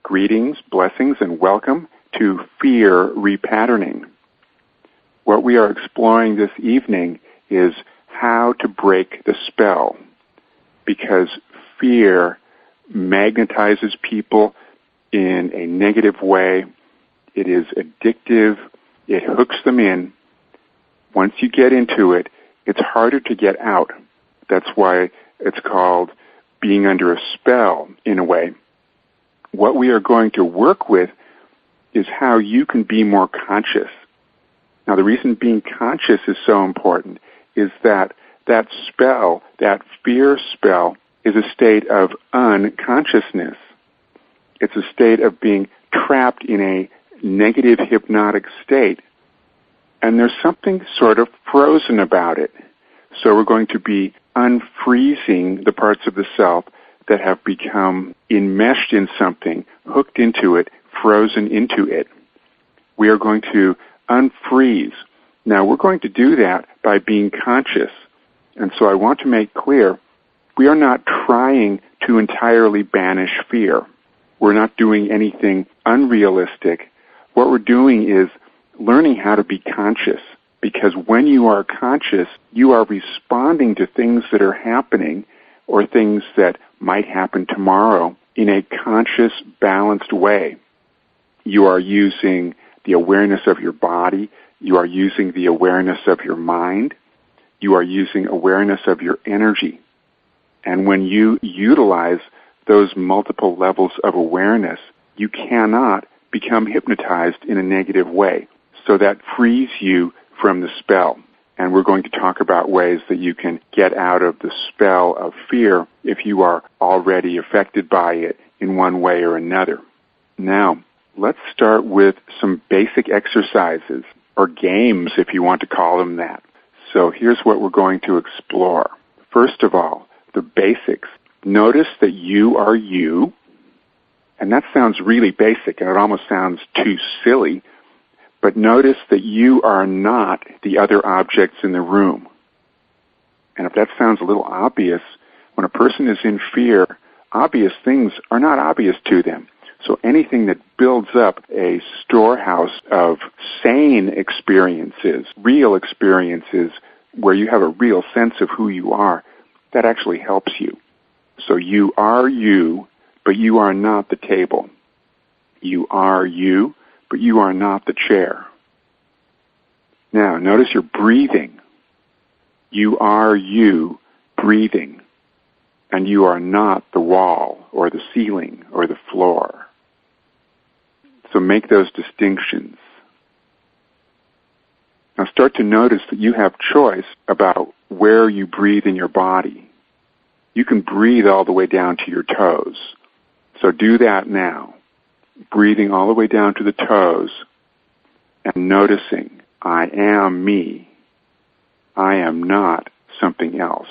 Greetings, blessings, and welcome to Fear Repatterning. What we are exploring this evening is how to break the spell, because fear magnetizes people in a negative way. It is addictive. It hooks them in. Once you get into it, it's harder to get out. That's why it's called being under a spell, in a way. What we are going to work with is how you can be more conscious. Now, the reason being conscious is so important is that spell, that fear spell, is a state of unconsciousness. It's a state of being trapped in a negative hypnotic state. And there's something sort of frozen about it. So we're going to be unfreezing the parts of the self that have become enmeshed in something, hooked into it, frozen into it. We are going to unfreeze. Now, we're going to do that by being conscious. And so I want to make clear, we are not trying to entirely banish fear. We're not doing anything unrealistic. What we're doing is learning how to be conscious, because when you are conscious, you are responding to things that are happening or things that might happen tomorrow in a conscious, balanced way. You are using the awareness of your body. You are using the awareness of your mind. You are using awareness of your energy. And when you utilize those multiple levels of awareness, you cannot become hypnotized in a negative way. So that frees you from the spell. And we're going to talk about ways that you can get out of the spell of fear if you are already affected by it in one way or another. Now, let's start with some basic exercises, or games if you want to call them that. So here's what we're going to explore. First of all, the basics. Notice that you are you, and that sounds really basic, and it almost sounds too silly, but notice that you are not the other objects in the room. And if that sounds a little obvious, when a person is in fear, obvious things are not obvious to them. So anything that builds up a storehouse of sane experiences, real experiences, where you have a real sense of who you are, that actually helps you. So you are you, but you are not the table. You are you, but you are not the chair. Now, notice your breathing. You are you breathing, and you are not the wall or the ceiling or the floor. So make those distinctions. Now start to notice that you have choice about where you breathe in your body. You can breathe all the way down to your toes. So do that now. Breathing all the way down to the toes and noticing, I am me. I am not something else.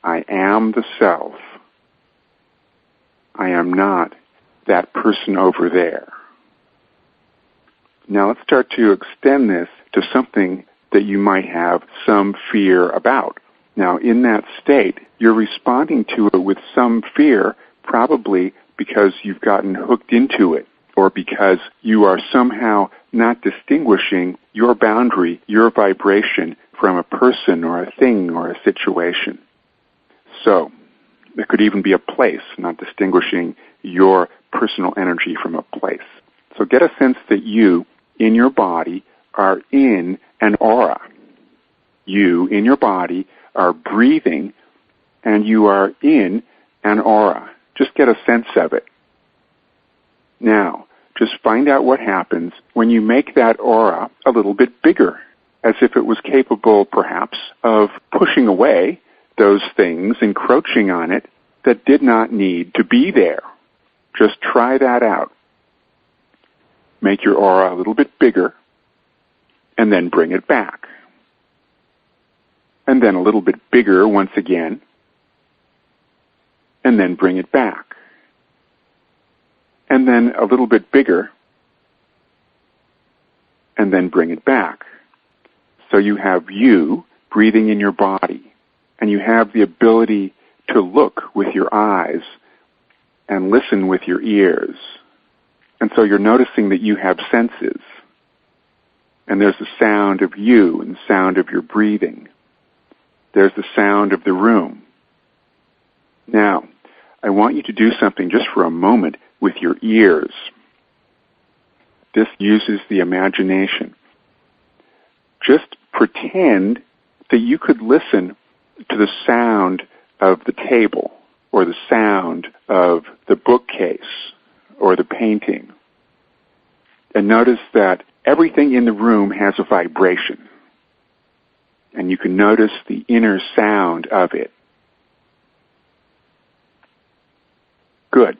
I am the self. I am not that person over there. Now let's start to extend this to something that you might have some fear about. Now in that state, you're responding to it with some fear, probably because you've gotten hooked into it, or because you are somehow not distinguishing your boundary, your vibration, from a person or a thing or a situation. So, there could even be a place, not distinguishing your personal energy from a place. So get a sense that you, in your body, are in an aura. You, in your body, are breathing, and you are in an aura. Just get a sense of it. Now, just find out what happens when you make that aura a little bit bigger, as if it was capable, perhaps, of pushing away those things, encroaching on it, that did not need to be there. Just try that out. Make your aura a little bit bigger, and then bring it back. And then a little bit bigger once again, and then bring it back. And then a little bit bigger, and then bring it back. So you have you breathing in your body, and you have the ability to look with your eyes and listen with your ears. And so you're noticing that you have senses. And there's the sound of you and the sound of your breathing. There's the sound of the room. Now, I want you to do something just for a moment with your ears. This uses the imagination. Just pretend that you could listen to the sound of the table or the sound of the bookcase or the painting. And notice that everything in the room has a vibration. And you can notice the inner sound of it. Good.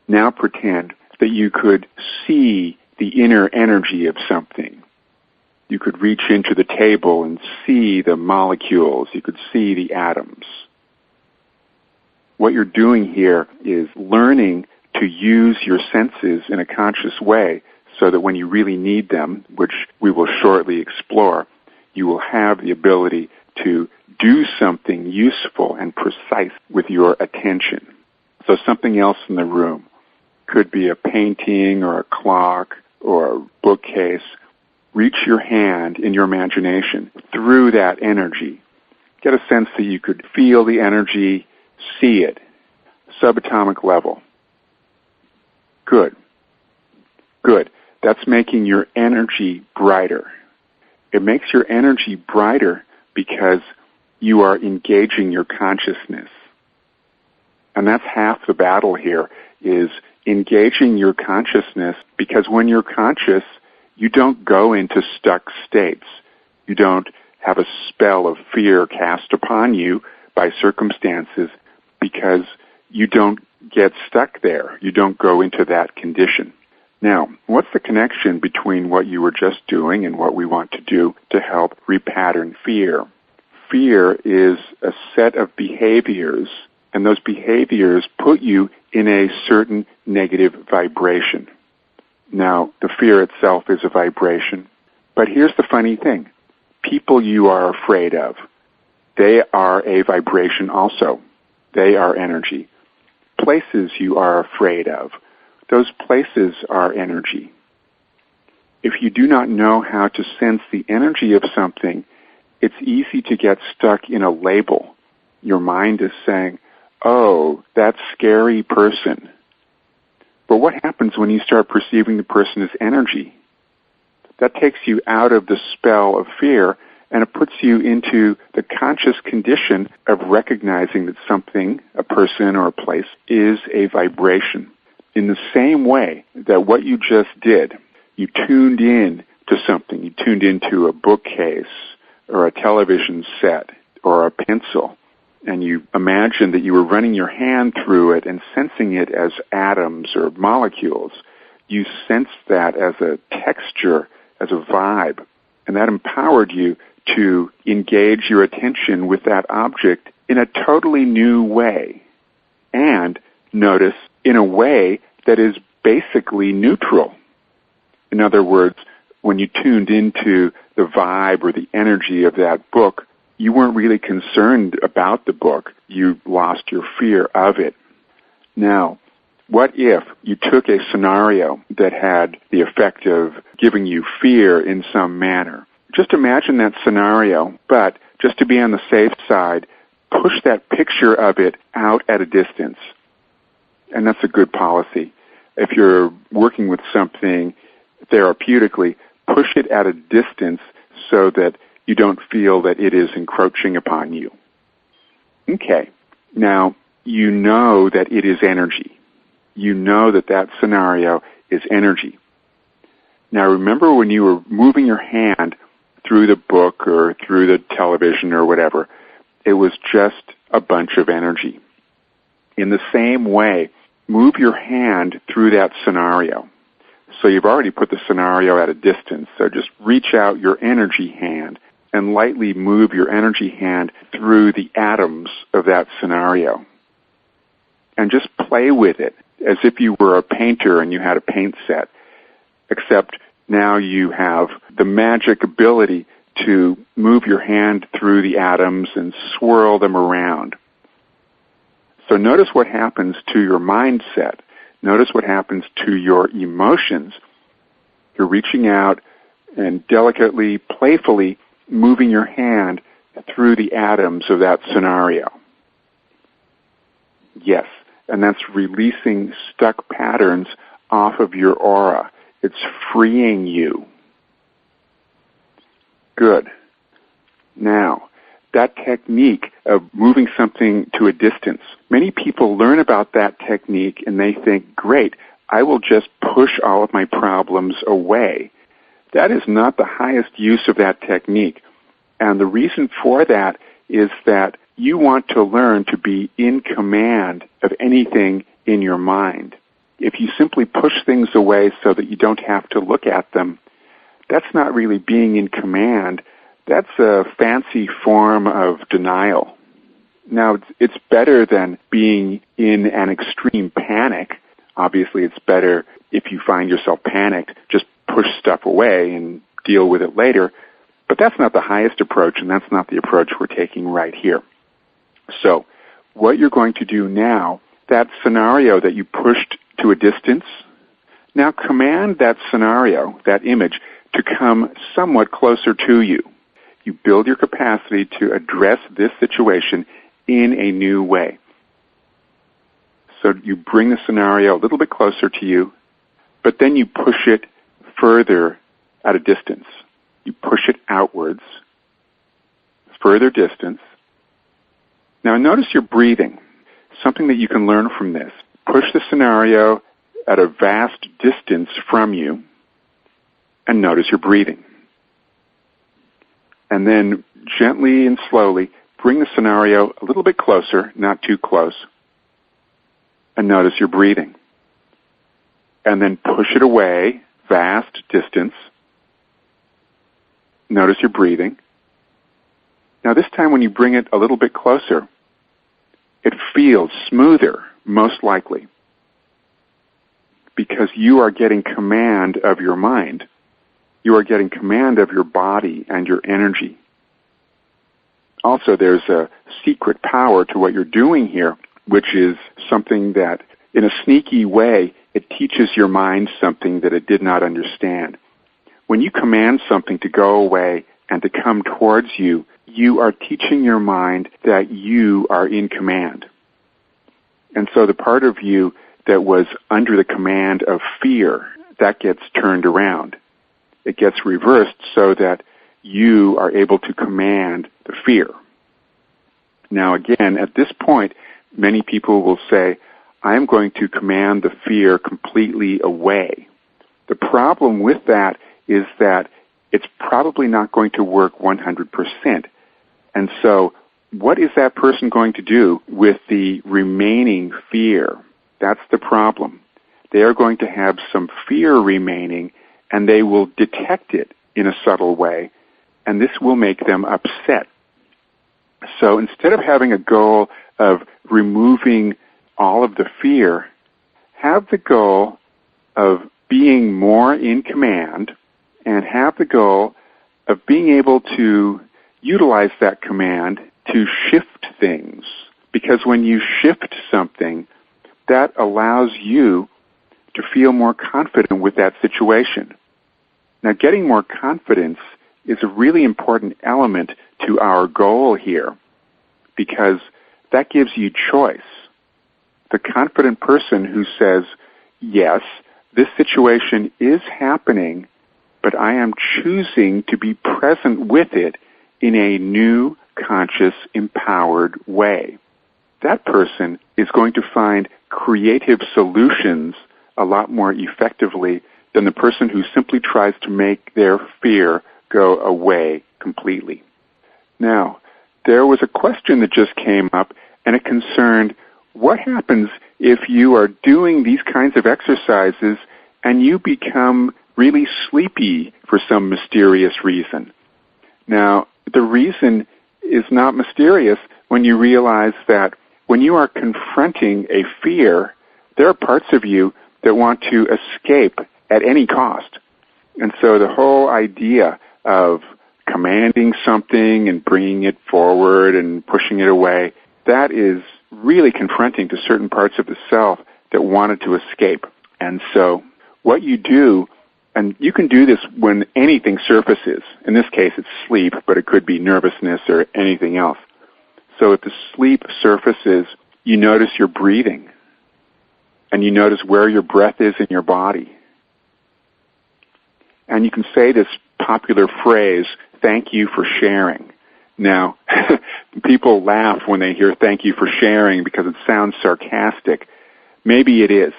Now pretend that you could see the inner energy of something. You could reach into the table and see the molecules. You could see the atoms. What you're doing here is learning to use your senses in a conscious way so that when you really need them, which we will shortly explore, you will have the ability to do something useful and precise with your attention. So something else in the room could be a painting or a clock or a bookcase. Reach your hand in your imagination through that energy. Get a sense that you could feel the energy, see it, subatomic level. Good. Good. That's making your energy brighter. It makes your energy brighter because you are engaging your consciousness. And that's half the battle here, is engaging your consciousness, because when you're conscious, you don't go into stuck states. You don't have a spell of fear cast upon you by circumstances because you don't get stuck there. You don't go into that condition. Now, what's the connection between what you were just doing and what we want to do to help repattern fear? Fear is a set of behaviors, and those behaviors put you in a certain negative vibration. Now, the fear itself is a vibration, but here's the funny thing. People you are afraid of, they are a vibration also. They are energy. Places you are afraid of, those places are energy. If you do not know how to sense the energy of something, it's easy to get stuck in a label. Your mind is saying, oh, that scary person. But what happens when you start perceiving the person as energy? That takes you out of the spell of fear, and it puts you into the conscious condition of recognizing that something, a person or a place, is a vibration. In the same way that what you just did, you tuned in to something. You tuned into a bookcase or a television set or a pencil, and you imagined that you were running your hand through it and sensing it as atoms or molecules. You sensed that as a texture, as a vibe, and that empowered you to engage your attention with that object in a totally new way. And notice, in a way that is basically neutral. In other words, when you tuned into the vibe or the energy of that book, you weren't really concerned about the book. You lost your fear of it. Now, what if you took a scenario that had the effect of giving you fear in some manner? Just imagine that scenario, but just to be on the safe side, push that picture of it out at a distance. And that's a good policy. If you're working with something therapeutically, push it at a distance so that you don't feel that it is encroaching upon you. Okay. Now, you know that it is energy. You know that that scenario is energy. Now, remember when you were moving your hand through the book or through the television or whatever, it was just a bunch of energy. In the same way, move your hand through that scenario. So you've already put the scenario at a distance, so just reach out your energy hand and lightly move your energy hand through the atoms of that scenario. And just play with it as if you were a painter and you had a paint set, except now you have the magic ability to move your hand through the atoms and swirl them around. So notice what happens to your mindset. Notice what happens to your emotions. You're reaching out and delicately, playfully moving your hand through the atoms of that scenario. Yes, and that's releasing stuck patterns off of your aura. It's freeing you. Good. Now, that technique of moving something to a distance, many people learn about that technique and they think, great, I will just push all of my problems away. That is not the highest use of that technique. And the reason for that is that you want to learn to be in command of anything in your mind. If you simply push things away so that you don't have to look at them, that's not really being in command. That's a fancy form of denial. Now, it's better than being in an extreme panic. Obviously, it's better if you find yourself panicked, just push stuff away and deal with it later. But that's not the highest approach, and that's not the approach we're taking right here. So, what you're going to do now, that scenario that you pushed to a distance, now command that scenario, that image, to come somewhat closer to you. You build your capacity to address this situation in a new way. So you bring the scenario a little bit closer to you, but then you push it further at a distance. You push it outwards, further distance. Now notice your breathing, something that you can learn from this. Push the scenario at a vast distance from you, and notice your breathing. And then gently and slowly bring the scenario a little bit closer, not too close, and notice your breathing. And then push it away, vast distance. Notice your breathing. Now this time when you bring it a little bit closer, it feels smoother, most likely, because you are getting command of your mind. You are getting command of your body and your energy. Also, there's a secret power to what you're doing here, which is something that, in a sneaky way, it teaches your mind something that it did not understand. When you command something to go away and to come towards you, you are teaching your mind that you are in command. And so the part of you that was under the command of fear, that gets turned around. It gets reversed so that you are able to command the fear. Now again, at this point, many people will say, I am going to command the fear completely away. The problem with that is that it's probably not going to work 100%. And so what is that person going to do with the remaining fear? That's the problem. They are going to have some fear remaining, and they will detect it in a subtle way, and this will make them upset. So instead of having a goal of removing all of the fear, have the goal of being more in command, and have the goal of being able to utilize that command to shift things. Because when you shift something, that allows you to feel more confident with that situation. Now, getting more confidence is a really important element to our goal here, because that gives you choice. The confident person who says, yes, this situation is happening, but I am choosing to be present with it in a new, conscious, empowered way. That person is going to find creative solutions a lot more effectively than the person who simply tries to make their fear go away completely. Now, there was a question that just came up, and it concerned what happens if you are doing these kinds of exercises and you become really sleepy for some mysterious reason. Now, the reason is not mysterious when you realize that when you are confronting a fear, there are parts of you that want to escape at any cost. And so the whole idea of commanding something and bringing it forward and pushing it away, that is really confronting to certain parts of the self that wanted to escape. And so what you do, and you can do this when anything surfaces. In this case, it's sleep, but it could be nervousness or anything else. So if the sleep surfaces, you notice your breathing, and you notice where your breath is in your body. And you can say this popular phrase, "Thank you for sharing." Now, people laugh when they hear "thank you for sharing" because it sounds sarcastic. Maybe it is.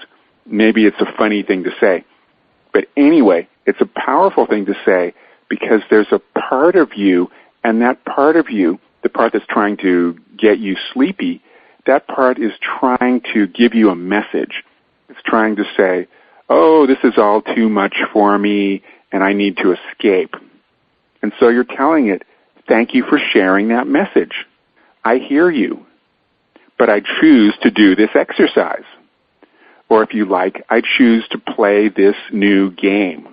Maybe it's a funny thing to say. But anyway, it's a powerful thing to say because there's a part of you, and that part of you, the part that's trying to get you sleepy, that part is trying to give you a message. It's trying to say, oh, this is all too much for me, and I need to escape. And so you're telling it, thank you for sharing that message. I hear you, but I choose to do this exercise. Or if you like, I choose to play this new game,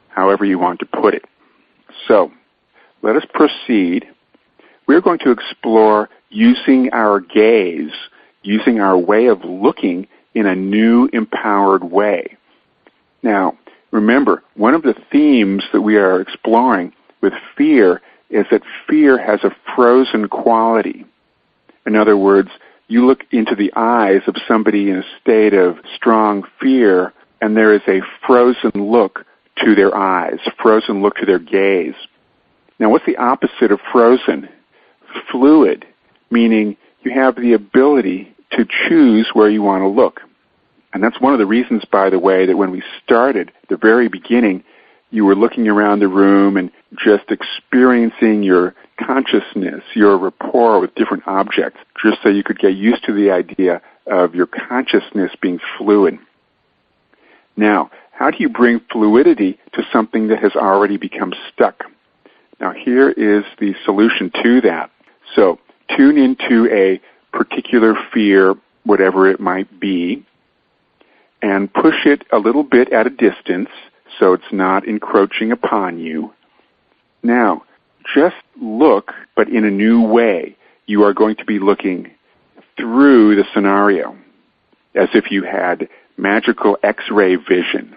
however you want to put it. So, let us proceed. We're going to explore using our gaze, using our way of looking in a new, empowered way. Now, remember, one of the themes that we are exploring with fear is that fear has a frozen quality. In other words, you look into the eyes of somebody in a state of strong fear, and there is a frozen look to their eyes, frozen look to their gaze. Now, what's the opposite of frozen? Fluid, meaning you have the ability to choose where you want to look. And that's one of the reasons, by the way, that when we started, the very beginning, you were looking around the room and just experiencing your consciousness, your rapport with different objects, just so you could get used to the idea of your consciousness being fluid. Now, how do you bring fluidity to something that has already become stuck? Now, here is the solution to that. So, tune into a particular fear, whatever it might be, and push it a little bit at a distance so it's not encroaching upon you. Now, just look, but in a new way. You are going to be looking through the scenario as if you had magical X-ray vision.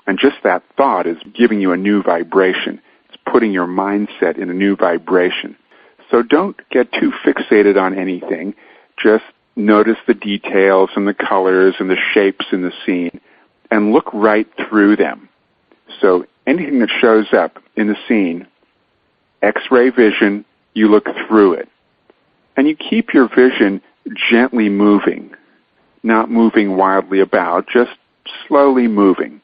And just that thought is giving you a new vibration. It's putting your mindset in a new vibration. So don't get too fixated on anything. Just notice the details and the colors and the shapes in the scene and look right through them. So anything that shows up in the scene, X-ray vision, you look through it. And you keep your vision gently moving, not moving wildly about, just slowly moving.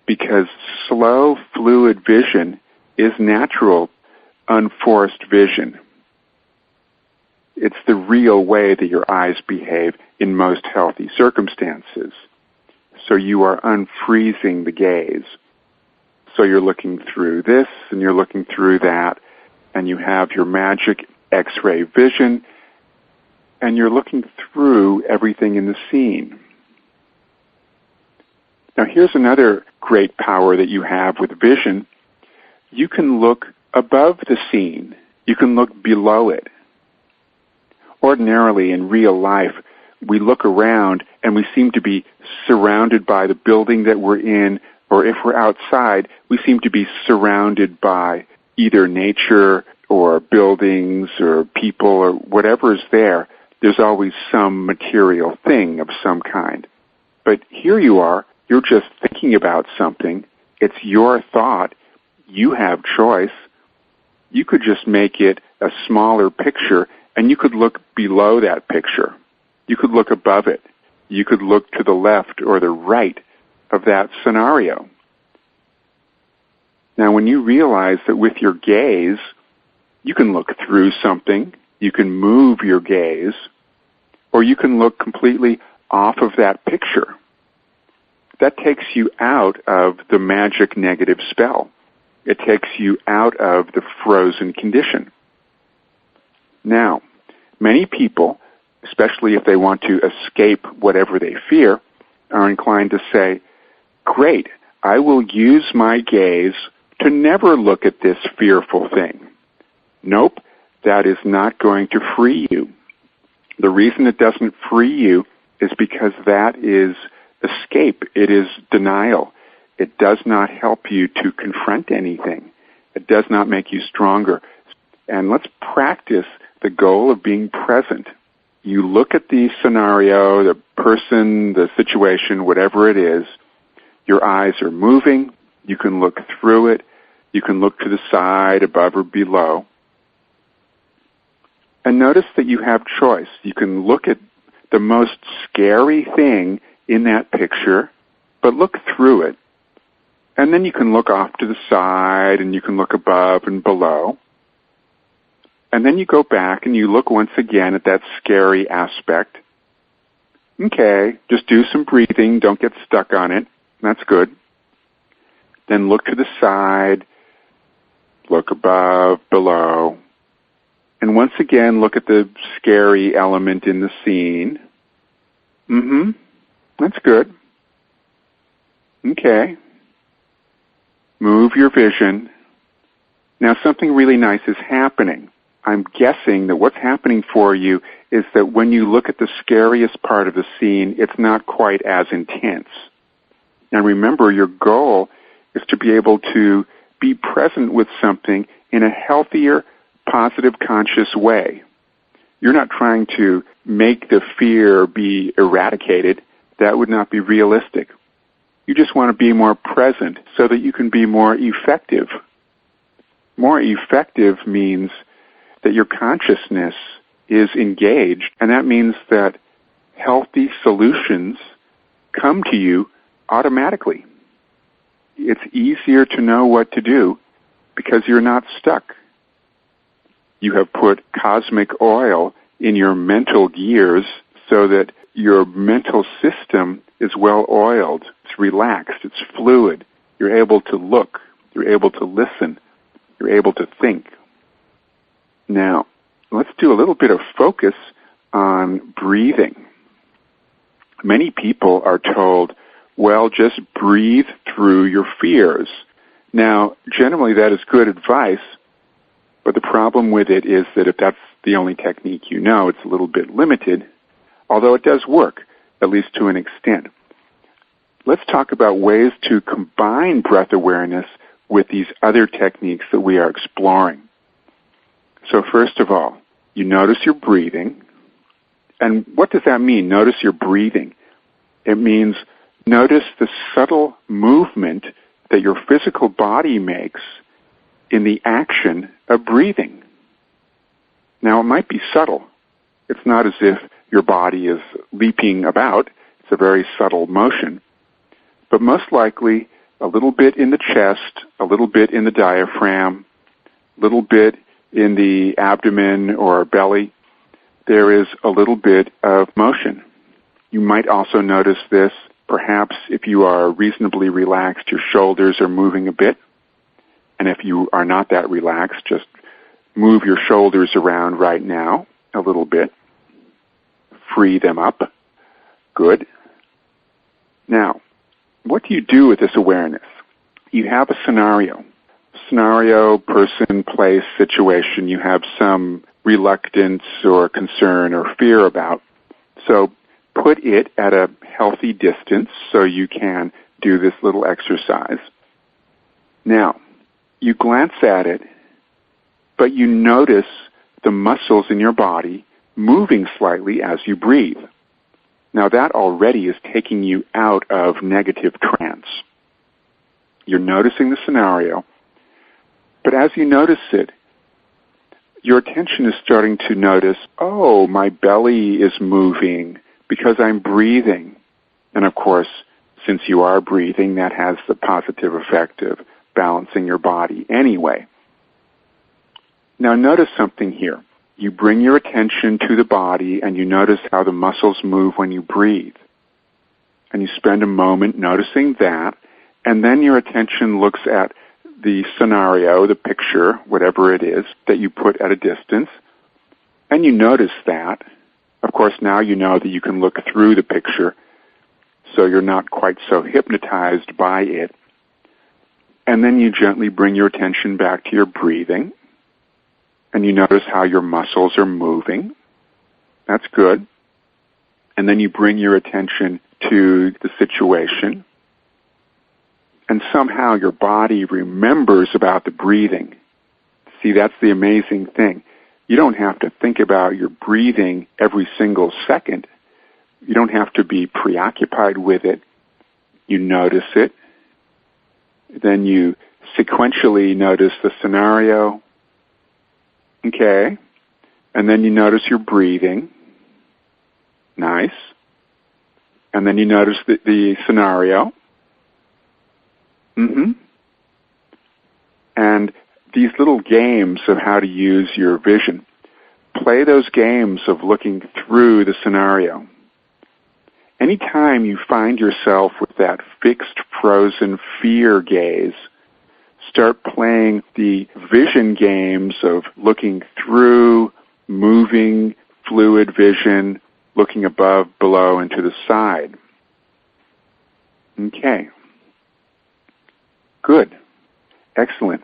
Because slow, fluid vision is natural, unforced vision. It's the real way that your eyes behave in most healthy circumstances. So you are unfreezing the gaze. So you're looking through this and you're looking through that, and you have your magic X-ray vision, and you're looking through everything in the scene. Now here's another great power that you have with vision. You can look above the scene. You can look below it. Ordinarily in real life, we look around and we seem to be surrounded by the building that we're in, or if we're outside, we seem to be surrounded by either nature or buildings or people or whatever is there. There's always some material thing of some kind. But here you are, you're just thinking about something. It's your thought. You have choice. You could just make it a smaller picture, and you could look below that picture. You could look above it. You could look to the left or the right of that scenario. Now, when you realize that with your gaze, you can look through something, you can move your gaze, or you can look completely off of that picture. That takes you out of the magic negative spell. It takes you out of the frozen condition. Now, many people, especially if they want to escape whatever they fear, are inclined to say, great, I will use my gaze to never look at this fearful thing. Nope, that is not going to free you. The reason it doesn't free you is because that is escape. It is denial. It does not help you to confront anything. It does not make you stronger. And let's practice the goal of being present. You look at the scenario, the person, the situation, whatever it is. Your eyes are moving. You can look through it. You can look to the side, above or below. And notice that you have choice. You can look at the most scary thing in that picture, but look through it. And then you can look off to the side, and you can look above and below. And then you go back and you look once again at that scary aspect. Okay, just do some breathing. Don't get stuck on it. That's good. Then look to the side, look above, below. And once again, look at the scary element in the scene. That's good. Okay. Move your vision. Now something really nice is happening. I'm guessing that what's happening for you is that when you look at the scariest part of the scene, it's not quite as intense. And remember, your goal is to be able to be present with something in a healthier, positive, conscious way. You're not trying to make the fear be eradicated. That would not be realistic. You just want to be more present so that you can be more effective. More effective means that your consciousness is engaged, and that means that healthy solutions come to you automatically. It's easier to know what to do because you're not stuck. You have put cosmic oil in your mental gears so that your mental system is well oiled. It's relaxed. It's fluid. You're able to look. You're able to listen. You're able to think. Now, let's do a little bit of focus on breathing. Many people are told, well, just breathe through your fears. Now, generally that is good advice, but the problem with it is that if that's the only technique you know, it's a little bit limited, although it does work, at least to an extent. Let's talk about ways to combine breath awareness with these other techniques that we are exploring. So first of all, you notice your breathing. And what does that mean, notice your breathing? It means notice the subtle movement that your physical body makes in the action of breathing. Now, it might be subtle. It's not as if your body is leaping about. It's a very subtle motion. But most likely, a little bit in the chest, a little bit in the diaphragm, a little bit in the abdomen or belly, there is a little bit of motion. You might also notice this, perhaps if you are reasonably relaxed, your shoulders are moving a bit. And if you are not that relaxed, just move your shoulders around right now a little bit. Free them up. Good. Now, what do you do with this awareness? You have a scenario, person, place, situation you have some reluctance or concern or fear about. So put it at a healthy distance so you can do this little exercise. Now, you glance at it, but you notice the muscles in your body moving slightly as you breathe. Now that already is taking you out of negative trance. You're noticing the scenario, but as you notice it, your attention is starting to notice, oh, my belly is moving because I'm breathing. And of course, since you are breathing, that has the positive effect of balancing your body anyway. Now notice something here. You bring your attention to the body and you notice how the muscles move when you breathe. And you spend a moment noticing that, and then your attention looks at the scenario, the picture, whatever it is, that you put at a distance, and you notice that. Of course, now you know that you can look through the picture, so you're not quite so hypnotized by it. And then you gently bring your attention back to your breathing, and you notice how your muscles are moving. That's good. And then you bring your attention to the situation. And somehow your body remembers about the breathing. See, that's the amazing thing. You don't have to think about your breathing every single second. You don't have to be preoccupied with it. You notice it. Then you sequentially notice the scenario. Okay. And then you notice your breathing. Nice. And then you notice the scenario. And these little games of how to use your vision, play those games of looking through the scenario. Anytime you find yourself with that fixed, frozen fear gaze, start playing the vision games of looking through, moving, fluid vision, looking above, below, and to the side. Okay. Good. Excellent.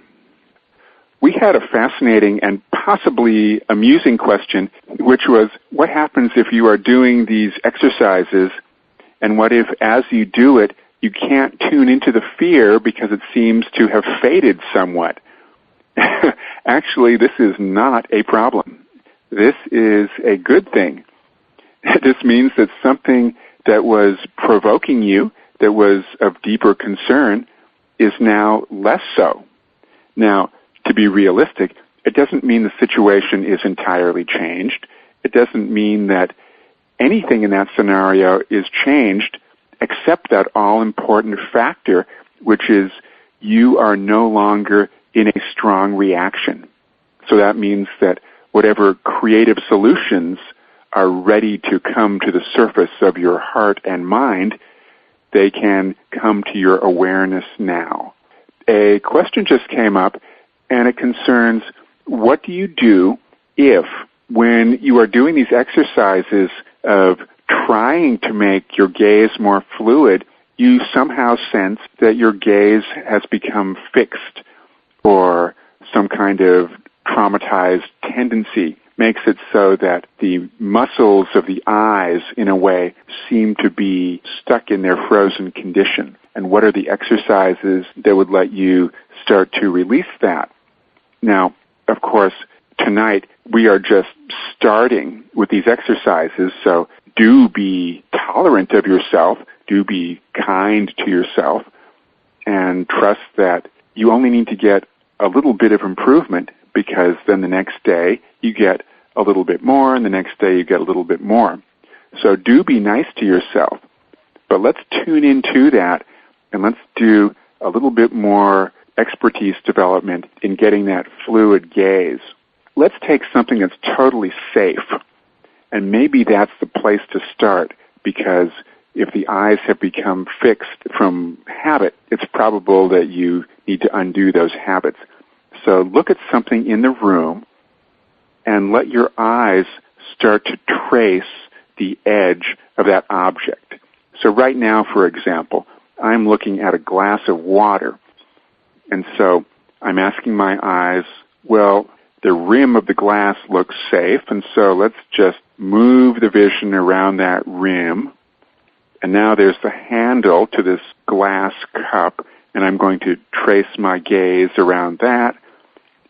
We had a fascinating and possibly amusing question, which was, what happens if you are doing these exercises, and what if, as you do it, you can't tune into the fear because it seems to have faded somewhat? Actually, this is not a problem. This is a good thing. This means that something that was provoking you, that was of deeper concern, is now less so. Now, to be realistic, it doesn't mean the situation is entirely changed. It doesn't mean that anything in that scenario is changed except that all-important factor, which is you are no longer in a strong reaction. So that means that whatever creative solutions are ready to come to the surface of your heart and mind, they can come to your awareness now. A question just came up, and it concerns, what do you do if, when you are doing these exercises of trying to make your gaze more fluid, you somehow sense that your gaze has become fixed, or some kind of traumatized tendency makes it so that the muscles of the eyes, in a way, seem to be stuck in their frozen condition. And what are the exercises that would let you start to release that? Now, of course, tonight we are just starting with these exercises, so do be tolerant of yourself, do be kind to yourself, and trust that you only need to get a little bit of improvement, because then the next day you get a little bit more, and the next day you get a little bit more. So do be nice to yourself. But let's tune into that, and let's do a little bit more expertise development in getting that fluid gaze. Let's take something that's totally safe, and maybe that's the place to start, because if the eyes have become fixed from habit, it's probable that you need to undo those habits. So look at something in the room and let your eyes start to trace the edge of that object. So right now, for example, I'm looking at a glass of water. And so I'm asking my eyes, well, the rim of the glass looks safe, and so let's just move the vision around that rim. And now there's the handle to this glass cup, and I'm going to trace my gaze around that.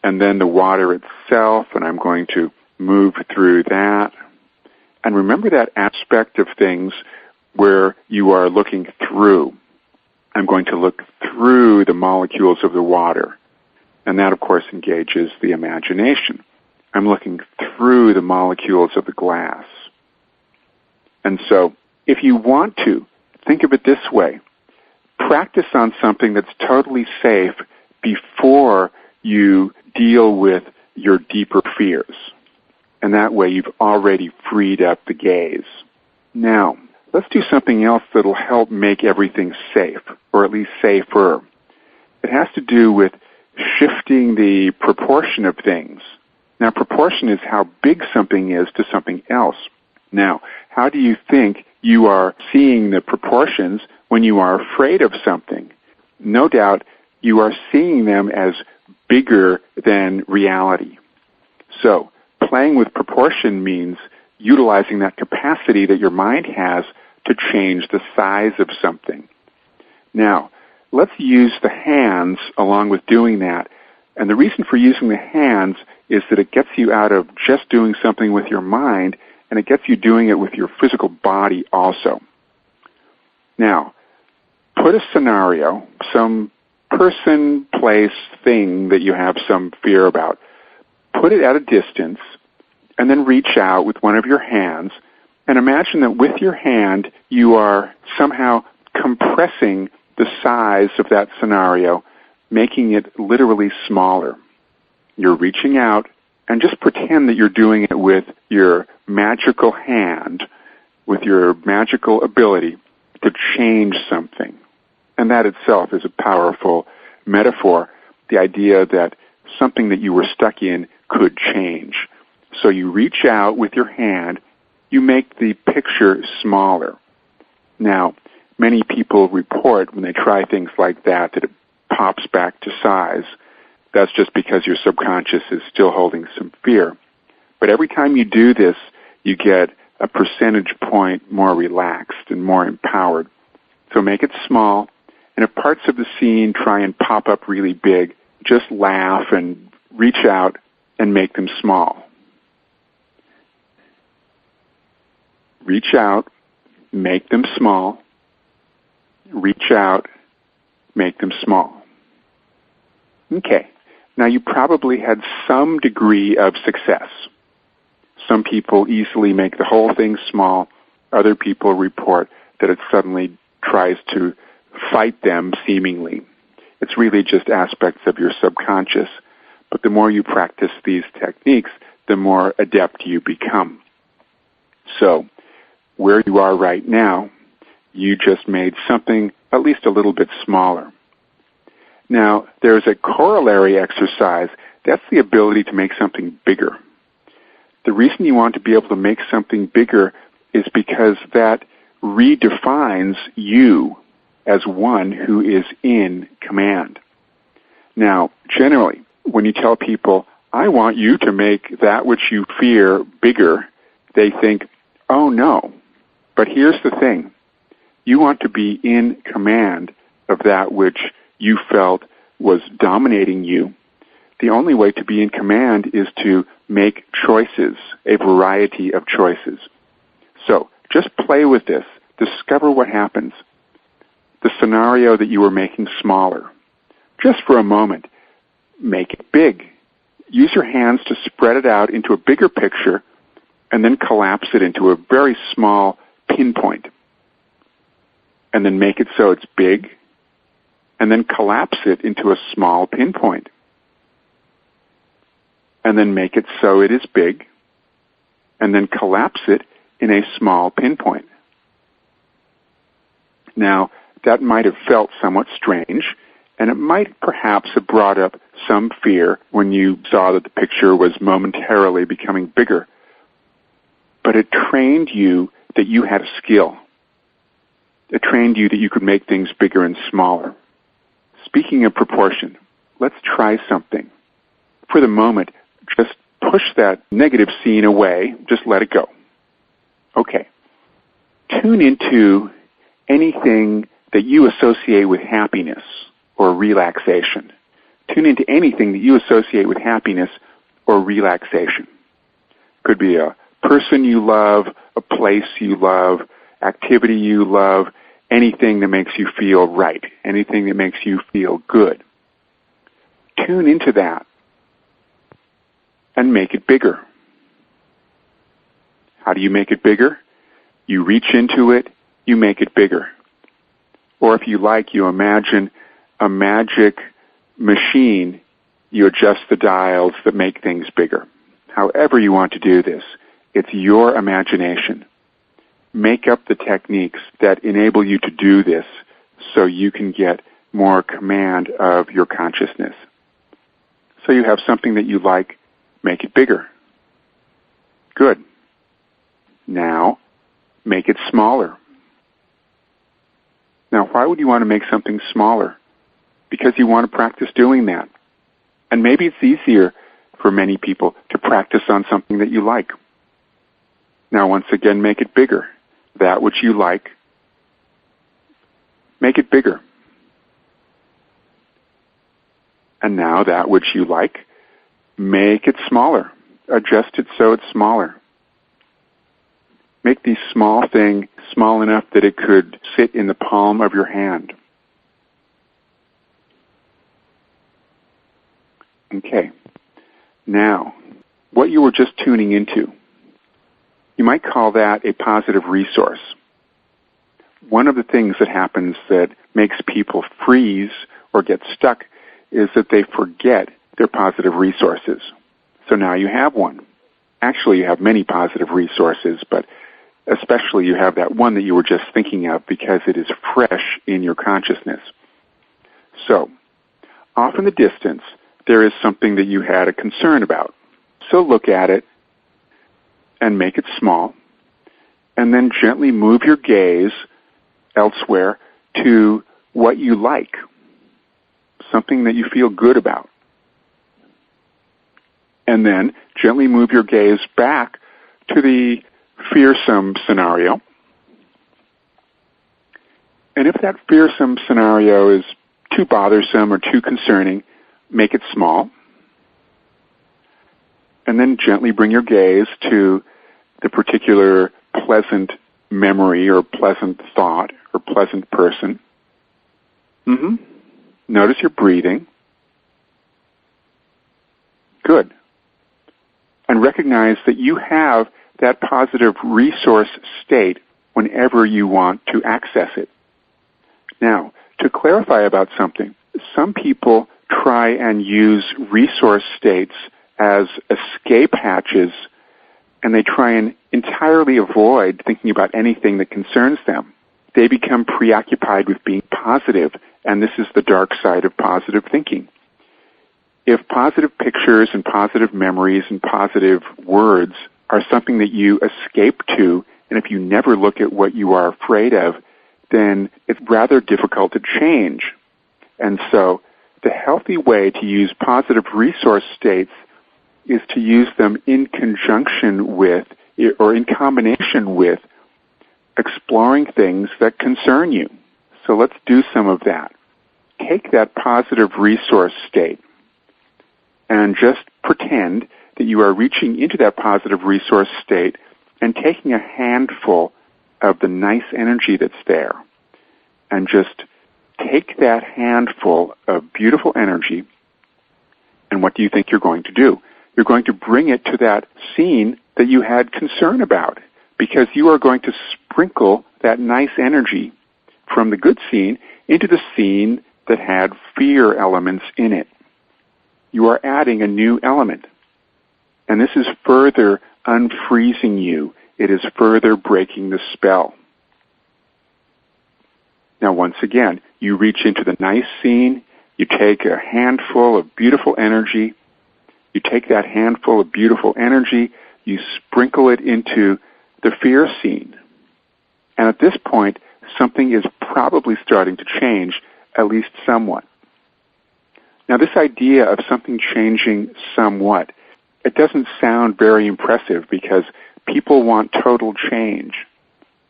And then the water itself, and I'm going to move through that. And remember that aspect of things where you are looking through. I'm going to look through the molecules of the water. And that, of course, engages the imagination. I'm looking through the molecules of the glass. And so, if you want to, think of it this way. Practice on something that's totally safe before you deal with your deeper fears. And that way you've already freed up the gaze. Now, let's do something else that'll help make everything safe, or at least safer. It has to do with shifting the proportion of things. Now, proportion is how big something is to something else. Now, how do you think you are seeing the proportions when you are afraid of something? No doubt you are seeing them as bigger than reality. So, playing with proportion means utilizing that capacity that your mind has to change the size of something. Now, let's use the hands along with doing that. And the reason for using the hands is that it gets you out of just doing something with your mind, and it gets you doing it with your physical body also. Now, put a scenario, some person, place, thing that you have some fear about. Put it at a distance, and then reach out with one of your hands, and imagine that with your hand you are somehow compressing the size of that scenario, making it literally smaller. You're reaching out, and just pretend that you're doing it with your magical hand, with your magical ability to change something. And that itself is a powerful metaphor, the idea that something that you were stuck in could change. So you reach out with your hand, you make the picture smaller. Now, many people report when they try things like that it pops back to size. That's just because your subconscious is still holding some fear. But every time you do this, you get a percentage point more relaxed and more empowered. So make it small, and if parts of the scene try and pop up really big, just laugh and reach out and make them small. Reach out, make them small. Reach out, make them small. Okay. Now you probably had some degree of success. Some people easily make the whole thing small. Other people report that it suddenly tries to fight them seemingly. It's really just aspects of your subconscious. But the more you practice these techniques, the more adept you become. So, where you are right now, you just made something at least a little bit smaller. Now, there's a corollary exercise. That's the ability to make something bigger. The reason you want to be able to make something bigger is because that redefines you as one who is in command. Now, generally, when you tell people, I want you to make that which you fear bigger, they think, oh no. But here's the thing. You want to be in command of that which you felt was dominating you. The only way to be in command is to make choices, a variety of choices. So, just play with this. Discover what happens. The scenario that you were making smaller. Just for a moment, make it big. Use your hands to spread it out into a bigger picture and then collapse it into a very small pinpoint. And then make it so it's big, and then collapse it into a small pinpoint. And then make it so it is big, and then collapse it in a small pinpoint. Now, that might have felt somewhat strange, and it might perhaps have brought up some fear when you saw that the picture was momentarily becoming bigger. But it trained you that you had a skill. It trained you that you could make things bigger and smaller. Speaking of proportion, let's try something. For the moment, just push that negative scene away. Just let it go. Okay. Tune into anything that you associate with happiness or relaxation. Tune into anything that you associate with happiness or relaxation. Could be a person you love, a place you love, activity you love, anything that makes you feel right, anything that makes you feel good. Tune into that and make it bigger. How do you make it bigger? You reach into it, you make it bigger. Or if you like, you imagine a magic machine, you adjust the dials that make things bigger. However you want to do this, it's your imagination. Make up the techniques that enable you to do this so you can get more command of your consciousness. So you have something that you like, make it bigger. Good. Now, make it smaller. Now, why would you want to make something smaller? Because you want to practice doing that. And maybe it's easier for many people to practice on something that you like. Now, once again, make it bigger. That which you like, make it bigger. And now that which you like, make it smaller. Adjust it so it's smaller. Make the small thing small enough that it could sit in the palm of your hand. Okay. Now, what you were just tuning into, you might call that a positive resource. One of the things that happens that makes people freeze or get stuck is that they forget their positive resources. So now you have one. Actually, you have many positive resources, but especially you have that one that you were just thinking of because it is fresh in your consciousness. So, off in the distance, there is something that you had a concern about. So look at it and make it small, and then gently move your gaze elsewhere to what you like, something that you feel good about. And then gently move your gaze back to the fearsome scenario. And if that fearsome scenario is too bothersome or too concerning, make it small. And then gently bring your gaze to the particular pleasant memory or pleasant thought or pleasant person. Notice your breathing. Good. And recognize that you have that positive resource state whenever you want to access it. Now, to clarify about something, some people try and use resource states as escape hatches, and they try and entirely avoid thinking about anything that concerns them. They become preoccupied with being positive, and this is the dark side of positive thinking. If positive pictures and positive memories and positive words are something that you escape to, and if you never look at what you are afraid of, then it's rather difficult to change. And so the healthy way to use positive resource states is to use them in conjunction with or in combination with exploring things that concern you. So let's do some of that. Take that positive resource state and just pretend that you are reaching into that positive resource state and taking a handful of the nice energy that's there, and just take that handful of beautiful energy, and what do you think you're going to do? You're going to bring it to that scene that you had concern about, because you are going to sprinkle that nice energy from the good scene into the scene that had fear elements in it. You are adding a new element. And this is further unfreezing you. It is further breaking the spell. Now, once again, you reach into the nice scene. You take a handful of beautiful energy. You take that handful of beautiful energy. You sprinkle it into the fear scene. And at this point, something is probably starting to change, at least somewhat. Now, this idea of something changing somewhat, it doesn't sound very impressive because people want total change.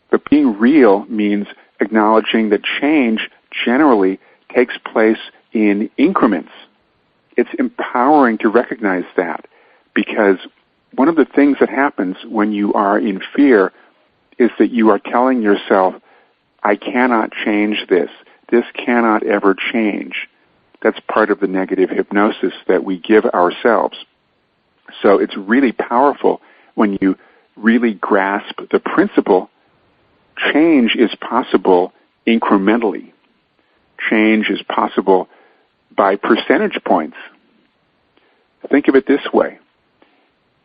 But being real means acknowledging that change generally takes place in increments. It's empowering to recognize that, because one of the things that happens when you are in fear is that you are telling yourself, I cannot change this. This cannot ever change. That's part of the negative hypnosis that we give ourselves. So it's really powerful when you really grasp the principle. Change is possible incrementally. Change is possible by percentage points. Think of it this way.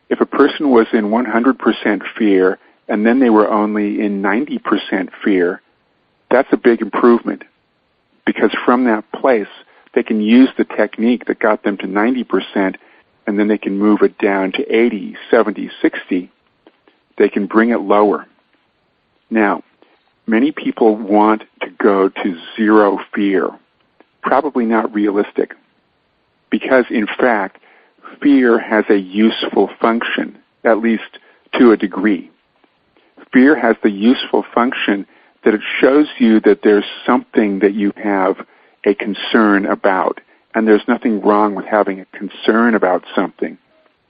If a person was in 100% fear and then they were only in 90% fear, that's a big improvement, because from that place they can use the technique that got them to 90%, and then they can move it down to 80, 70, 60. They can bring it lower. Now, many people want to go to zero fear. Probably not realistic, because in fact, fear has a useful function, at least to a degree. Fear has the useful function that it shows you that there's something that you have a concern about, and there's nothing wrong with having a concern about something.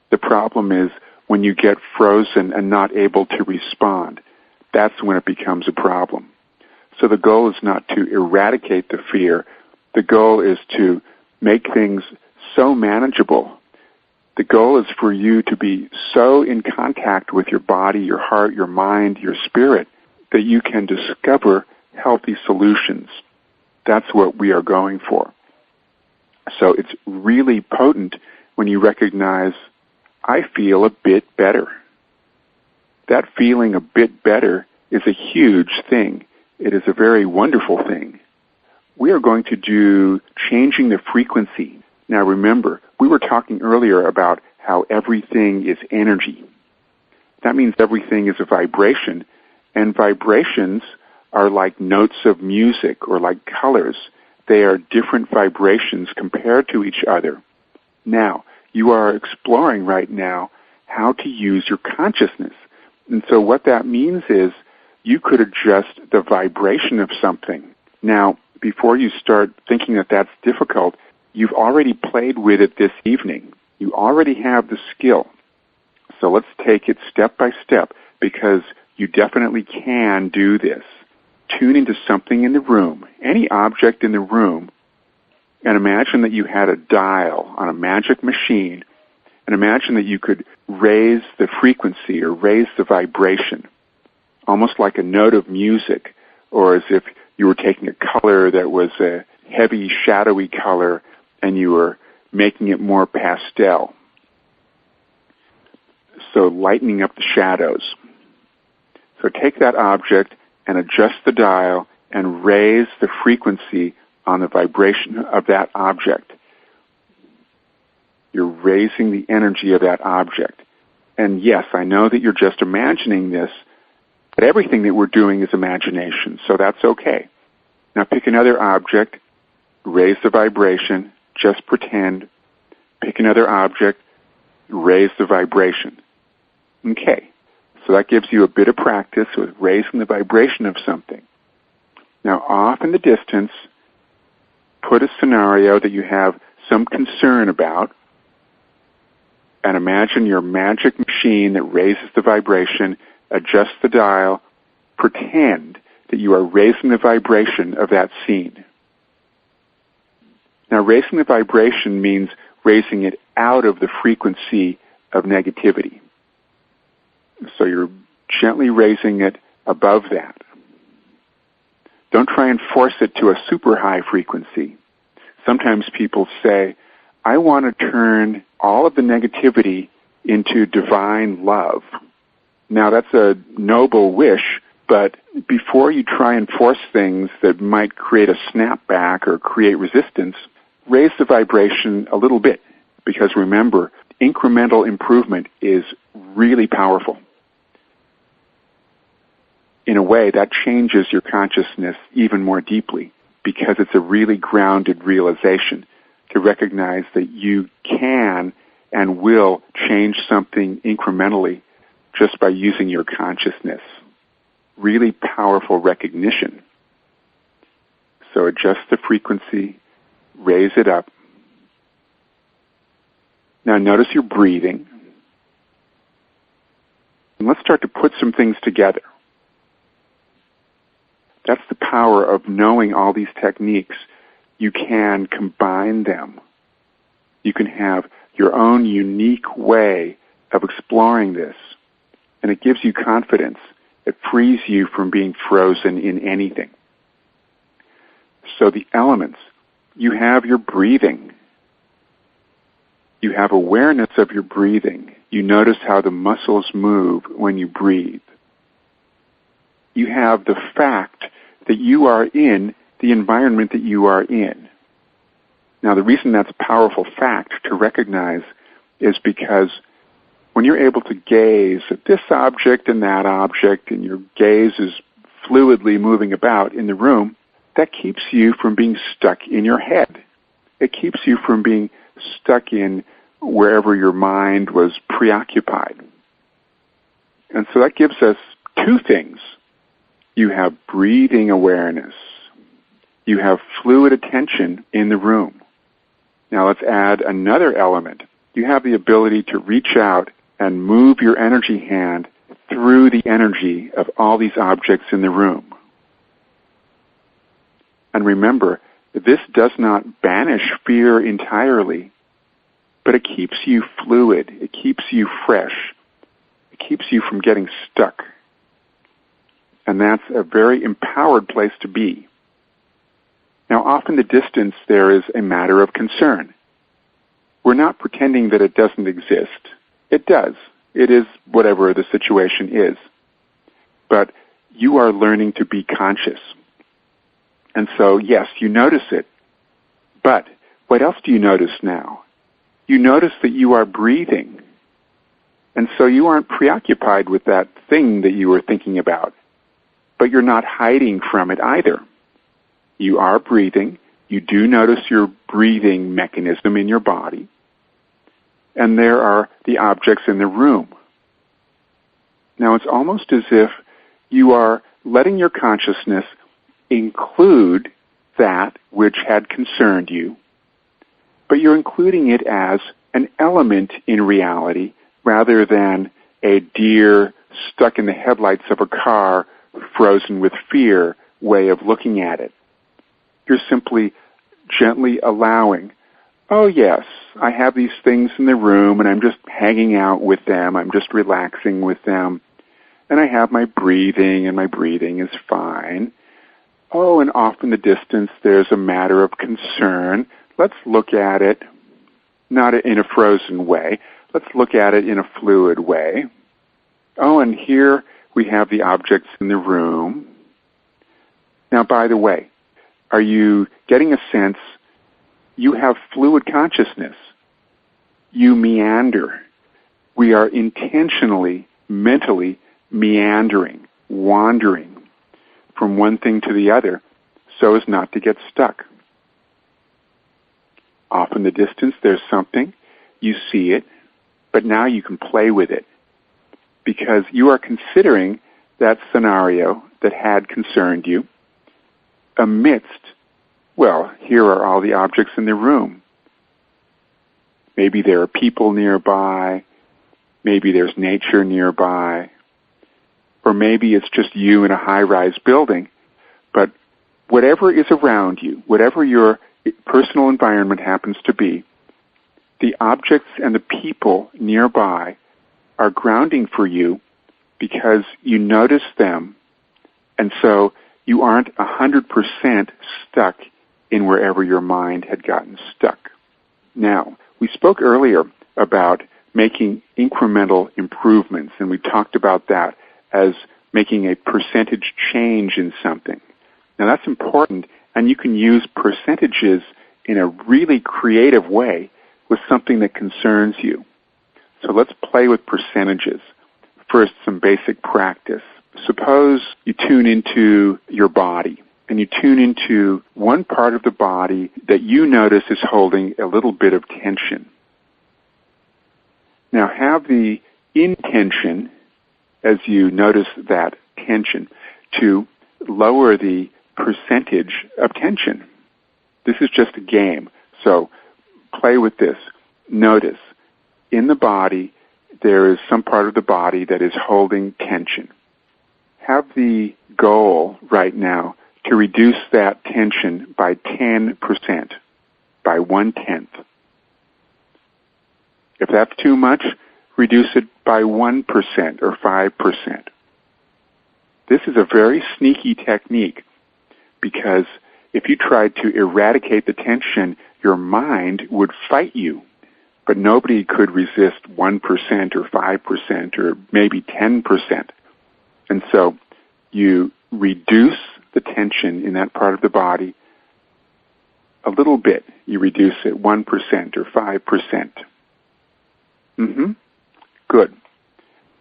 The problem is when you get frozen and not able to respond. That's when it becomes a problem. So the goal is not to eradicate the fear. The goal is to make things so manageable. The goal is for you to be so in contact with your body, your heart, your mind, your spirit, that you can discover healthy solutions. That's what we are going for. So it's really potent when you recognize, I feel a bit better. That feeling a bit better is a huge thing. It is a very wonderful thing. We are going to do changing the frequency. Now remember, we were talking earlier about how everything is energy. That means everything is a vibration, and vibrations are like notes of music or like colors. They are different vibrations compared to each other. Now, you are exploring right now how to use your consciousness. And so what that means is you could adjust the vibration of something. Now, before you start thinking that that's difficult, you've already played with it this evening. You already have the skill. So let's take it step by step, because you definitely can do this. Tune into something in the room, any object in the room, and imagine that you had a dial on a magic machine, and imagine that you could raise the frequency or raise the vibration, almost like a note of music, or as if you were taking a color that was a heavy, shadowy color, and you were making it more pastel. So lightening up the shadows. So take that object and adjust the dial and raise the frequency on the vibration of that object. You're raising the energy of that object. And yes, I know that you're just imagining this, but everything that we're doing is imagination, so that's okay. Now pick another object, raise the vibration, just pretend. Pick another object, raise the vibration. Okay, so that gives you a bit of practice with raising the vibration of something. Now off in the distance, put a scenario that you have some concern about, and imagine your magic machine that raises the vibration, adjust the dial, pretend that you are raising the vibration of that scene. Now raising the vibration means raising it out of the frequency of negativity. So you're gently raising it above that. Don't try and force it to a super high frequency. Sometimes people say, I want to turn all of the negativity into divine love. Now that's a noble wish, but before you try and force things that might create a snapback or create resistance, raise the vibration a little bit, because remember, incremental improvement is really powerful. In a way, that changes your consciousness even more deeply, because it's a really grounded realization to recognize that you can and will change something incrementally just by using your consciousness. Really powerful recognition. So adjust the frequency, raise it up. Now notice your breathing. And let's start to put some things together. That's the power of knowing all these techniques. You can combine them. You can have your own unique way of exploring this. And it gives you confidence. It frees you from being frozen in anything. So the elements, you have your breathing. You have awareness of your breathing. You notice how the muscles move when you breathe. You have the fact that you are in the environment that you are in. Now, the reason that's a powerful fact to recognize is because when you're able to gaze at this object and that object, and your gaze is fluidly moving about in the room, that keeps you from being stuck in your head. It keeps you from being stuck in wherever your mind was preoccupied. And so that gives us two things. You have breathing awareness. You have fluid attention in the room. Now let's add another element. You have the ability to reach out and move your energy hand through the energy of all these objects in the room. And remember, this does not banish fear entirely, but it keeps you fluid. It keeps you fresh. It keeps you from getting stuck. And that's a very empowered place to be. Now, off in the distance, there is a matter of concern. We're not pretending that it doesn't exist. It does. It is whatever the situation is. But you are learning to be conscious. And so, yes, you notice it. But what else do you notice now? You notice that you are breathing. And so you aren't preoccupied with that thing that you were thinking about. But you're not hiding from it either. You are breathing. You do notice your breathing mechanism in your body. And there are the objects in the room. Now it's almost as if you are letting your consciousness include that which had concerned you, but you're including it as an element in reality rather than a deer stuck in the headlights of a car, frozen with fear way of looking at it. You're simply gently allowing, oh yes, I have these things in the room and I'm just hanging out with them, I'm just relaxing with them, and I have my breathing and my breathing is fine. Oh, and off in the distance there's a matter of concern. Let's look at it, not in a frozen way, let's look at it in a fluid way. Oh, and here we have the objects in the room. Now, by the way, are you getting a sense you have fluid consciousness? You meander. We are intentionally, mentally meandering, wandering from one thing to the other so as not to get stuck. Off in the distance, there's something. You see it, but now you can play with it because you are considering that scenario that had concerned you amidst, well, here are all the objects in the room. Maybe there are people nearby. Maybe there's nature nearby. Or maybe it's just you in a high-rise building. But whatever is around you, whatever your personal environment happens to be, the objects and the people nearby are grounding for you because you notice them, and so you aren't 100% stuck in wherever your mind had gotten stuck. Now, we spoke earlier about making incremental improvements, and we talked about that as making a percentage change in something. Now, that's important, and you can use percentages in a really creative way with something that concerns you. So let's play with percentages. First, some basic practice. Suppose you tune into your body, and you tune into one part of the body that you notice is holding a little bit of tension. Now have the intention, as you notice that tension, to lower the percentage of tension. This is just a game, so play with this. Notice, in the body, there is some part of the body that is holding tension. Have the goal right now to reduce that tension by 10%, by 1/10. If that's too much, reduce it by 1% or 5%. This is a very sneaky technique because if you tried to eradicate the tension, your mind would fight you. But nobody could resist 1% or 5% or maybe 10%. And so you reduce the tension in that part of the body a little bit. You reduce it 1% or 5%. Good.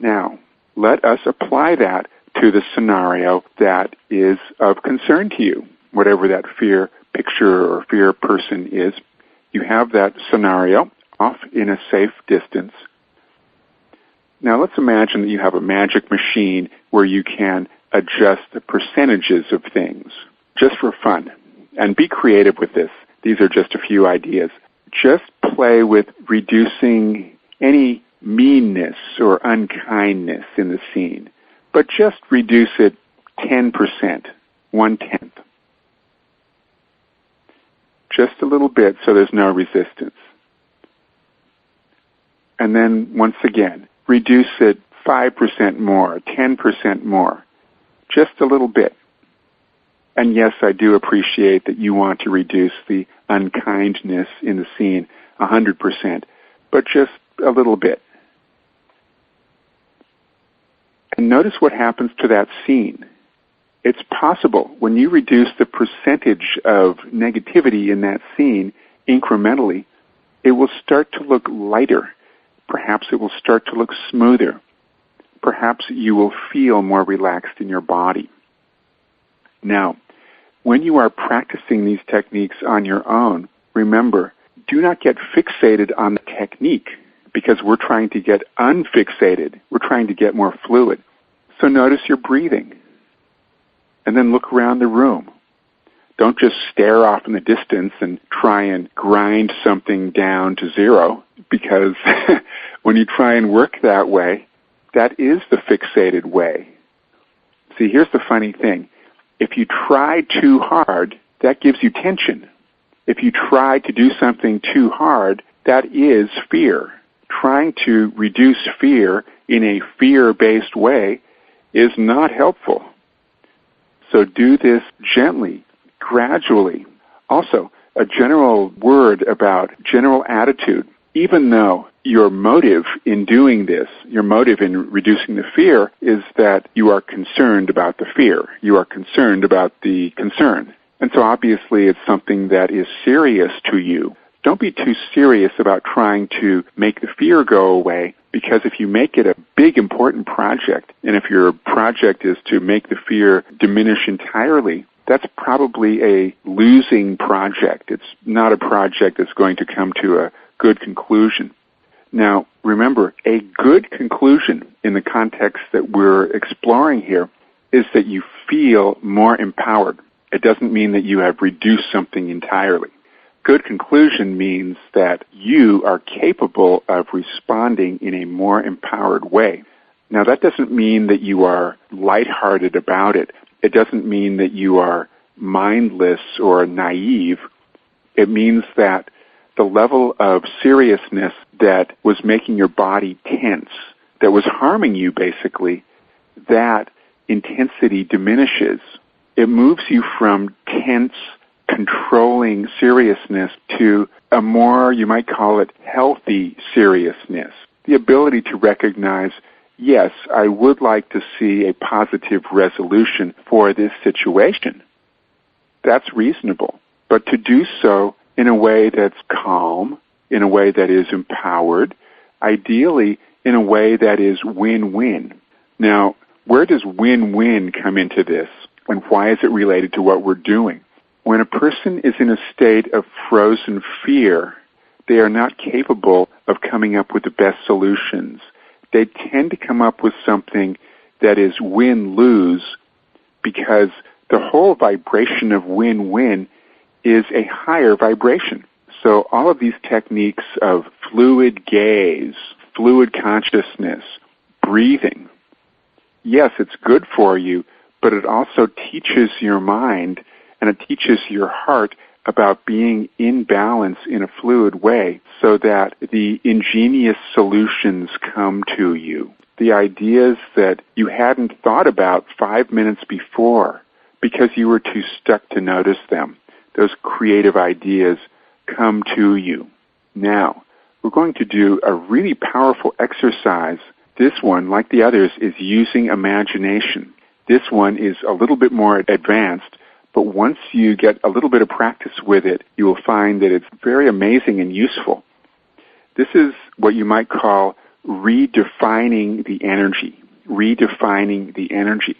Now, let us apply that to the scenario that is of concern to you, whatever that fear picture or fear person is. You have that scenario off in a safe distance. Now let's imagine that you have a magic machine where you can adjust the percentages of things just for fun. And be creative with this. These are just a few ideas. Just play with reducing any meanness or unkindness in the scene, but just reduce it 10%, 1/10. Just a little bit so there's no resistance. And then, once again, reduce it 5% more, 10% more, just a little bit. And yes, I do appreciate that you want to reduce the unkindness in the scene 100%, but just a little bit. And notice what happens to that scene. It's possible when you reduce the percentage of negativity in that scene incrementally, it will start to look lighter. Perhaps it will start to look smoother. Perhaps you will feel more relaxed in your body. Now, when you are practicing these techniques on your own, remember, do not get fixated on the technique because we're trying to get unfixated. We're trying to get more fluid. So notice your breathing. And then look around the room. Don't just stare off in the distance and try and grind something down to zero, because when you try and work that way, that is the fixated way. See, here's the funny thing. If you try too hard, that gives you tension. If you try to do something too hard, that is fear. Trying to reduce fear in a fear-based way is not helpful. So do this gently, gradually. Also, a general word about general attitude. Even though your motive in doing this, your motive in reducing the fear, is that you are concerned about the fear. You are concerned about the concern. And so obviously it's something that is serious to you. Don't be too serious about trying to make the fear go away, because if you make it a big, important project, and if your project is to make the fear diminish entirely, that's probably a losing project. It's not a project that's going to come to a good conclusion. Now, remember, a good conclusion in the context that we're exploring here is that you feel more empowered. It doesn't mean that you have reduced something entirely. Good conclusion means that you are capable of responding in a more empowered way. Now, that doesn't mean that you are lighthearted about it. It doesn't mean that you are mindless or naive. It means that the level of seriousness that was making your body tense, that was harming you basically, that intensity diminishes. It moves you from tense, controlling seriousness to a more, you might call it, healthy seriousness. The ability to recognize, yes, I would like to see a positive resolution for this situation. That's reasonable. But to do so in a way that's calm, in a way that is empowered, ideally in a way that is win-win. Now, where does win-win come into this, and why is it related to what we're doing? When a person is in a state of frozen fear, they are not capable of coming up with the best solutions. They tend to come up with something that is win-lose, because the whole vibration of win-win is a higher vibration. So all of these techniques of fluid gaze, fluid consciousness, breathing, yes, it's good for you, but it also teaches your mind and it teaches your heart about being in balance in a fluid way so that the ingenious solutions come to you. The ideas that you hadn't thought about 5 minutes before because you were too stuck to notice them. Those creative ideas come to you. Now, we're going to do a really powerful exercise. This one, like the others, is using imagination. This one is a little bit more advanced, but once you get a little bit of practice with it, you will find that it's very amazing and useful. This is what you might call redefining the energy. Redefining the energy.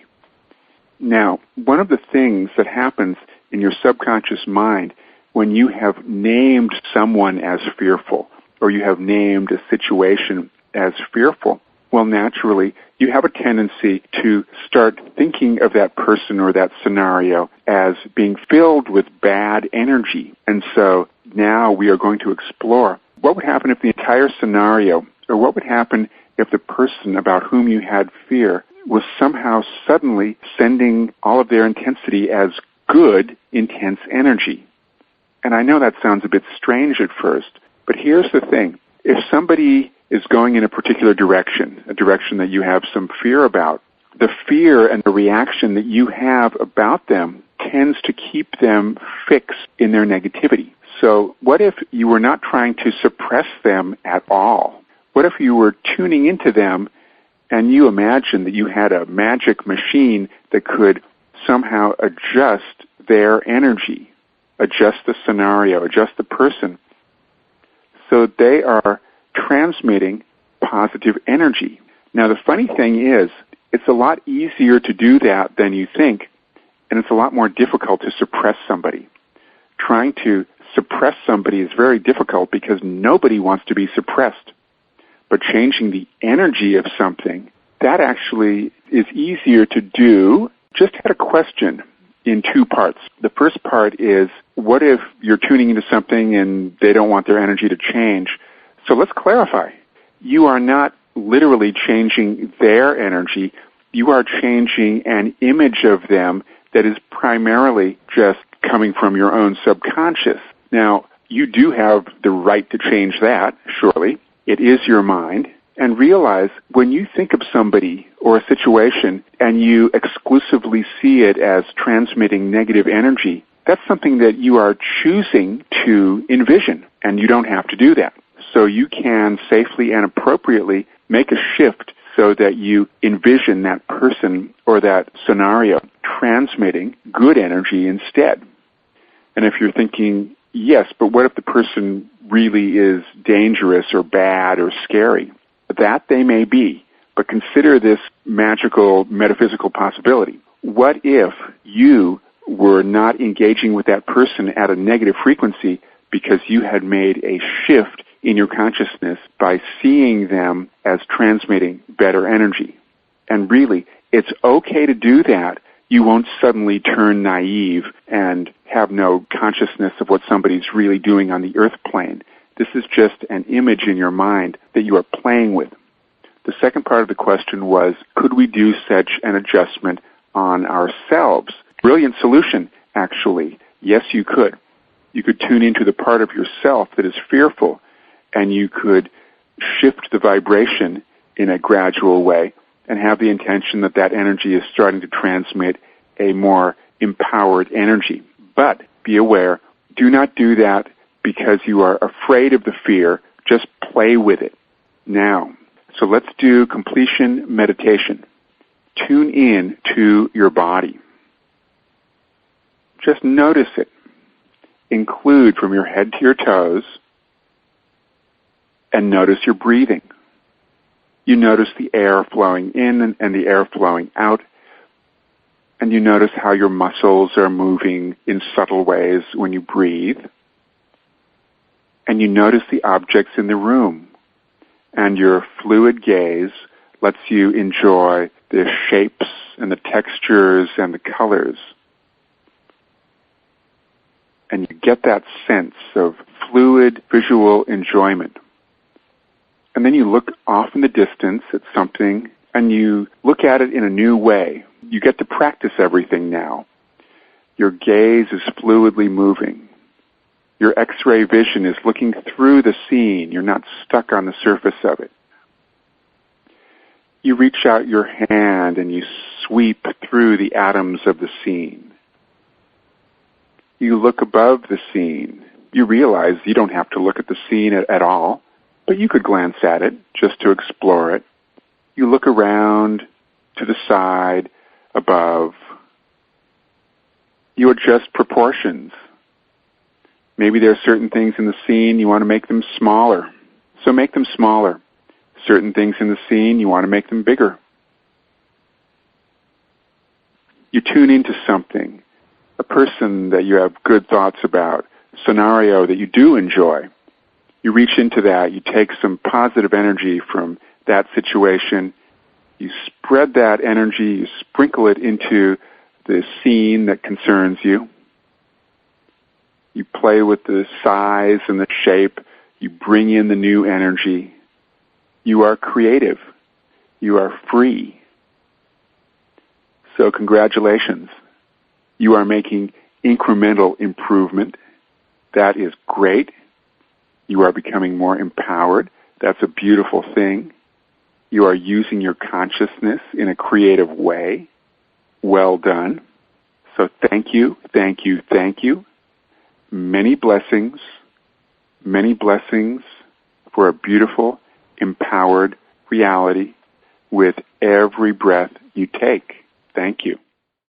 Now, one of the things that happens in your subconscious mind when you have named someone as fearful, or you have named a situation as fearful, well, naturally, you have a tendency to start thinking of that person or that scenario as being filled with bad energy. And so now we are going to explore what would happen if the entire scenario, or what would happen if the person about whom you had fear was somehow suddenly sending all of their intensity as good, intense energy. And I know that sounds a bit strange at first, but here's the thing. If somebody is going in a particular direction, a direction that you have some fear about, the fear and the reaction that you have about them tends to keep them fixed in their negativity. So what if you were not trying to suppress them at all? What if you were tuning into them and you imagined that you had a magic machine that could somehow adjust their energy, adjust the scenario, adjust the person, so they are transmitting positive energy. Now, the funny thing is, it's a lot easier to do that than you think, and it's a lot more difficult to suppress somebody. Trying to suppress somebody is very difficult because nobody wants to be suppressed. But changing the energy of something, that actually is easier to do. Just had a question in two parts. The first part is, what if you're tuning into something and they don't want their energy to change? So let's clarify. You are not literally changing their energy. You are changing an image of them that is primarily just coming from your own subconscious. Now, you do have the right to change that, surely. It is your mind. And realize when you think of somebody or a situation and you exclusively see it as transmitting negative energy, that's something that you are choosing to envision, and you don't have to do that. So you can safely and appropriately make a shift so that you envision that person or that scenario transmitting good energy instead. And if you're thinking, yes, but what if the person really is dangerous or bad or scary? That they may be, but consider this magical metaphysical possibility. What if you were not engaging with that person at a negative frequency because you had made a shift in your consciousness by seeing them as transmitting better energy? And really, it's okay to do that. You won't suddenly turn naive and have no consciousness of what somebody's really doing on the earth plane. This is just an image in your mind that you are playing with. The second part of the question was, could we do such an adjustment on ourselves? Brilliant solution, actually. Yes, you could. You could tune into the part of yourself that is fearful, and you could shift the vibration in a gradual way and have the intention that that energy is starting to transmit a more empowered energy. But be aware, do not do that because you are afraid of the fear. Just play with it. Now, so let's do completion meditation. Tune in to your body. Just notice it. Include from your head to your toes, and notice your breathing. You notice the air flowing in and the air flowing out, and you notice how your muscles are moving in subtle ways when you breathe. And you notice the objects in the room, and your fluid gaze lets you enjoy the shapes and the textures and the colors. And you get that sense of fluid visual enjoyment. And then you look off in the distance at something, and you look at it in a new way. You get to practice everything now. Your gaze is fluidly moving. Your X-ray vision is looking through the scene. You're not stuck on the surface of it. You reach out your hand and you sweep through the atoms of the scene. You look above the scene. You realize you don't have to look at the scene at all, but you could glance at it just to explore it. You look around, to the side, above. You adjust proportions. Maybe there are certain things in the scene you want to make them smaller, so make them smaller. Certain things in the scene you want to make them bigger. You tune into something, a person that you have good thoughts about, a scenario that you do enjoy. You reach into that, you take some positive energy from that situation, You spread that energy, you sprinkle it into the scene that concerns you. You play with the size and the shape. You bring in the new energy. You are creative. You are free. So congratulations. You are making incremental improvement. That is great. You are becoming more empowered. That's a beautiful thing. You are using your consciousness in a creative way. Well done. So thank you, thank you, thank you. Many blessings for a beautiful, empowered reality with every breath you take. Thank you.